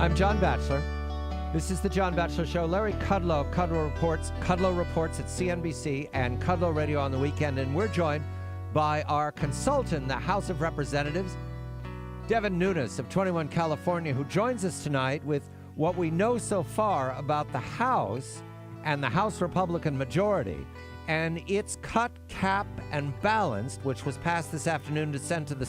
I'm John Batchelor. This is the John Batchelor Show. Larry Kudlow, Kudlow reports at CNBC and Kudlow Radio on the weekend, and we're joined by our consultant in the House of Representatives, Devin Nunes of 21 California, who joins us tonight with what we know so far about the House and the House Republican majority and its cut, cap, and balanced, which was passed this afternoon to send to the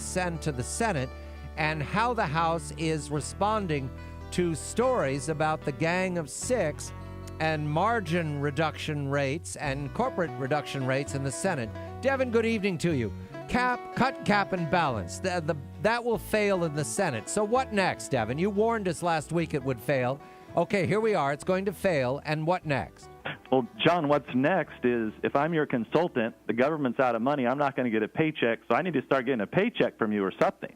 Senate, and how the House is responding to stories about the Gang of Six and margin reduction rates and corporate reduction rates in the Senate. Devin, good evening to you. Cut, cap, and balance. That will fail in the Senate. So what next, Devin? You warned us last week it would fail. Okay, here we are. It's going to fail. And what next? Well, John, what's next is if I'm your consultant, the government's out of money, I'm not going to get a paycheck, so I need to start getting a paycheck from you or something.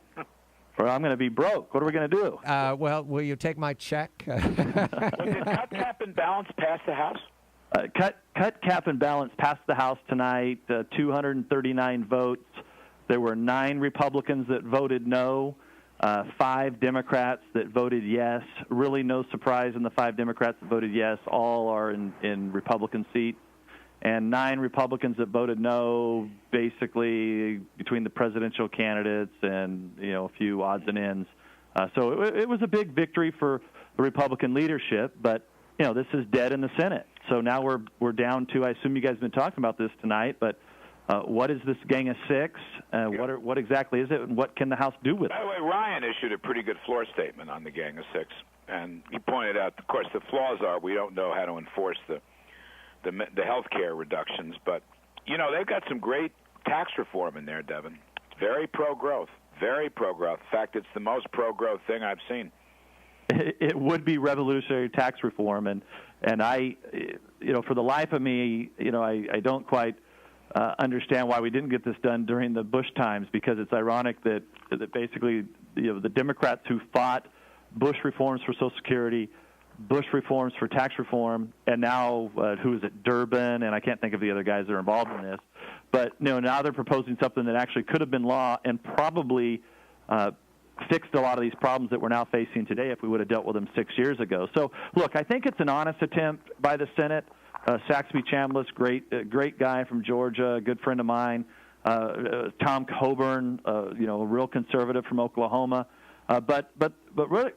Or I'm going to be broke. What are we going to do? Well, will you take my check? Well, did cut, cap, and balance pass the House? Cut, cap, and balance passed the House tonight, 239 votes. There were 9 Republicans that voted no, 5 Democrats that voted yes. Really no surprise in the 5 Democrats that voted yes. All are in Republican seats. And 9 Republicans that voted no, basically between the presidential candidates and, a few odds and ends. So it was a big victory for the Republican leadership, but, this is dead in the Senate. So now we're down to, I assume you guys have been talking about this tonight, but what is this Gang of Six? What exactly is it, and what can the House do with it? By the way, Ryan issued a pretty good floor statement on the Gang of Six, and he pointed out, of course, the flaws are we don't know how to enforce the health care reductions, but, they've got some great tax reform in there, Devin. Very pro-growth, very pro-growth. In fact, it's the most pro-growth thing I've seen. It would be revolutionary tax reform, and I, for the life of me, I don't quite understand why we didn't get this done during the Bush times, because it's ironic that basically, the Democrats who fought Bush reforms for Social Security, Bush reforms for tax reform, and now, who is it, Durbin, and I can't think of the other guys that are involved in this. But, now they're proposing something that actually could have been law and probably fixed a lot of these problems that we're now facing today if we would have dealt with them 6 years ago. So, look, I think it's an honest attempt by the Senate. Saxby Chambliss, great guy from Georgia, a good friend of mine. Tom Coburn, a real conservative from Oklahoma. But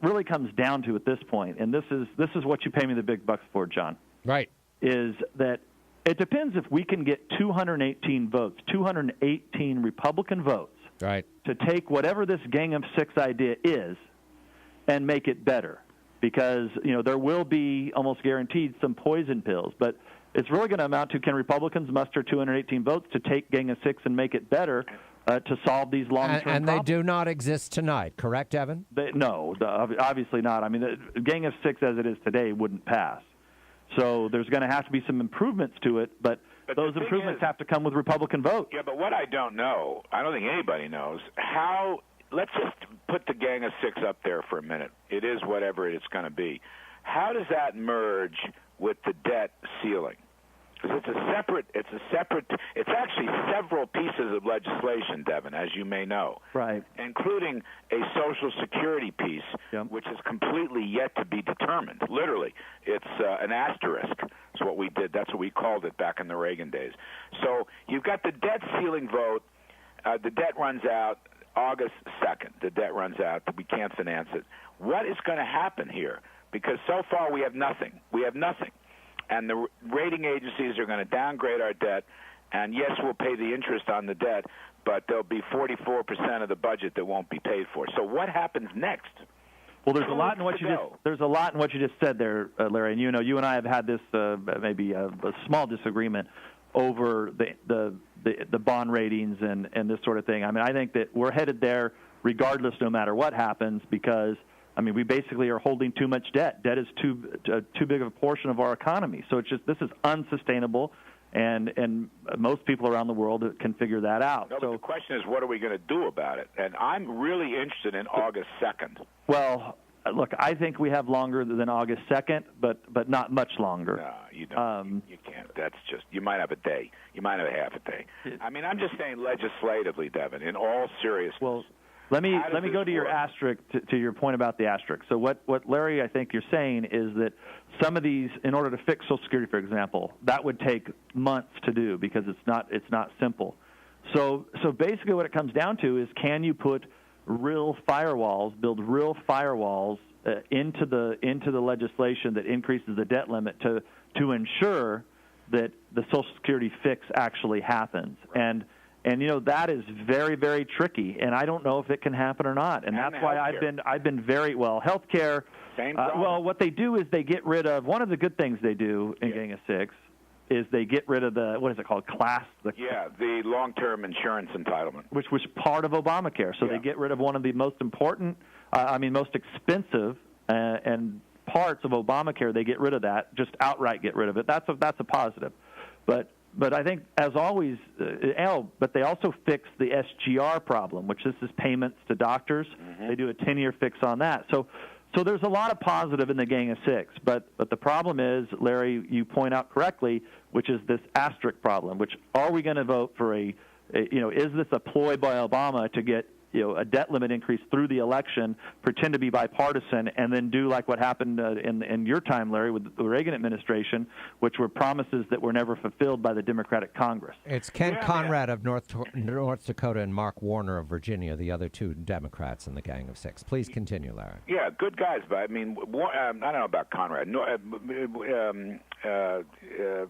really comes down to at this point, and this is what you pay me the big bucks for, John. Right. Is that it depends if we can get 218 votes, 218 Republican votes, right, to take whatever this Gang of Six idea is and make it better. Because, there will be almost guaranteed some poison pills, but it's really going to amount to, can Republicans muster 218 votes to take Gang of Six and make it better? To solve these long-term problems. And they do not exist tonight, correct, Evan? No, obviously not. I mean, the Gang of Six as it is today wouldn't pass. So there's going to have to be some improvements to it, but those improvements have to come with Republican votes. Yeah, but what I don't know, I don't think anybody knows, how – let's just put the Gang of Six up there for a minute. It is whatever it's going to be. How does that merge with the debt ceiling? Because it's actually several pieces of legislation, Devin, as you may know. Right. Including a Social Security piece, yep, which is completely yet to be determined. Literally, it's an asterisk. That's what we did. That's what we called it back in the Reagan days. So you've got the debt ceiling vote. The debt runs out August 2nd. The debt runs out. We can't finance it. What is going to happen here? Because so far we have nothing. And the rating agencies are going to downgrade our debt, and yes, we'll pay the interest on the debt, but there'll be 44% of the budget that won't be paid for. So what happens next? Well, there's a lot in what you just said there, Larry. And you and I have had this maybe a small disagreement over the bond ratings and this sort of thing. I mean, I think that we're headed there regardless, no matter what happens, because we basically are holding too much debt. Debt is too big of a portion of our economy. So this is unsustainable, and most people around the world can figure that out. No, but the question is, what are we going to do about it? And I'm really interested in August 2nd. Well, look, I think we have longer than August 2nd, but not much longer. No, you don't. You can't. That's just, you might have a day. You might have a half a day. I'm just saying legislatively, Devin, in all seriousness. Well, Let me go to your asterisk, to your point about the asterisk. So what Larry, I think you're saying is that some of these, in order to fix Social Security, for example, that would take months to do because it's not simple. So basically what it comes down to is, can you put real firewalls, build real firewalls into the legislation that increases the debt limit to ensure that the Social Security fix actually happens. And that is very, very tricky, and I don't know if it can happen or not. And that's why I've been very well. Healthcare. Same well, what they do is they get rid of, one of the good things they do in Gang of Six is they get rid of the, what is it called, the long-term insurance entitlement, which was part of Obamacare. So they get rid of one of the most important, most expensive and parts of Obamacare. They get rid of that, just outright get rid of it. That's a positive. But I think, as always, but they also fix the SGR problem, which is payments to doctors. Mm-hmm. They do a 10-year fix on that. So there's a lot of positive in the Gang of Six. But the problem is, Larry, you point out correctly, which is this asterisk problem. Which, are we going to vote for is this a ploy by Obama to get a debt limit increase through the election, pretend to be bipartisan, and then do like what happened in your time, Larry, with the Reagan administration, which were promises that were never fulfilled by the Democratic Congress. It's Ken Conrad of North Dakota and Mark Warner of Virginia, the other two Democrats in the Gang of Six. Please continue, Larry. Yeah, good guys, but I mean, I don't know about Conrad.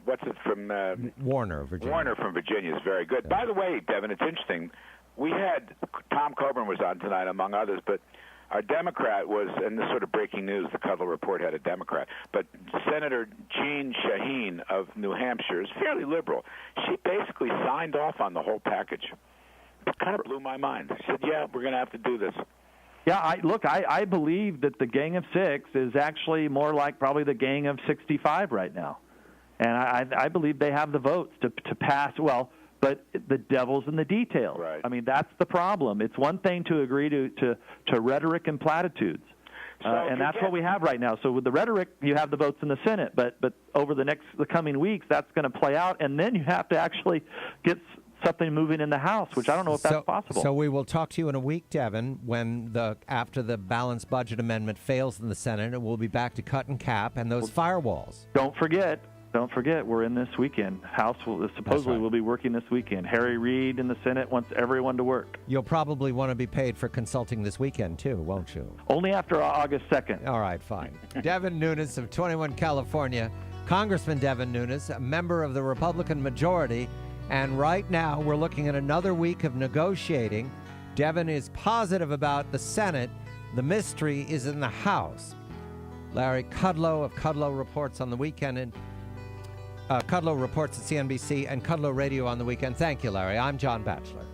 What's it from? Warner of Virginia. Warner from Virginia is very good. Yeah. By the way, Devin, it's interesting. We had Tom Coburn was on tonight, among others, but our Democrat was, and this sort of breaking news, the Kudlow report had a Democrat, but Senator Jean Shaheen of New Hampshire is fairly liberal. She basically signed off on the whole package. It kind of blew my mind. She said, yeah, we're going to have to do this. Yeah, I believe that the Gang of Six is actually more like probably the Gang of 65 right now. And I believe they have the votes to pass, but the devil's in the details. Right. I mean, that's the problem. It's one thing to agree to rhetoric and platitudes, and that's what we have right now. So with the rhetoric, you have the votes in the Senate, but over the coming weeks, that's going to play out, and then you have to actually get something moving in the House, which I don't know if that's possible. So we will talk to you in a week, Devin, when after the balanced budget amendment fails in the Senate, and we'll be back to cut and cap and those firewalls. Don't forget, we're in this weekend. House supposedly will be working this weekend. Harry Reid in the Senate wants everyone to work. You'll probably want to be paid for consulting this weekend, too, won't you? Only after August 2nd. All right, fine. Devin Nunes of 21 California, Congressman Devin Nunes, a member of the Republican majority, and right now we're looking at another week of negotiating. Devin is positive about the Senate. The mystery is in the House. Larry Kudlow of Kudlow Reports on the weekend, and Kudlow Reports at CNBC and Kudlow Radio on the weekend. Thank you, Larry. I'm John Batchelor.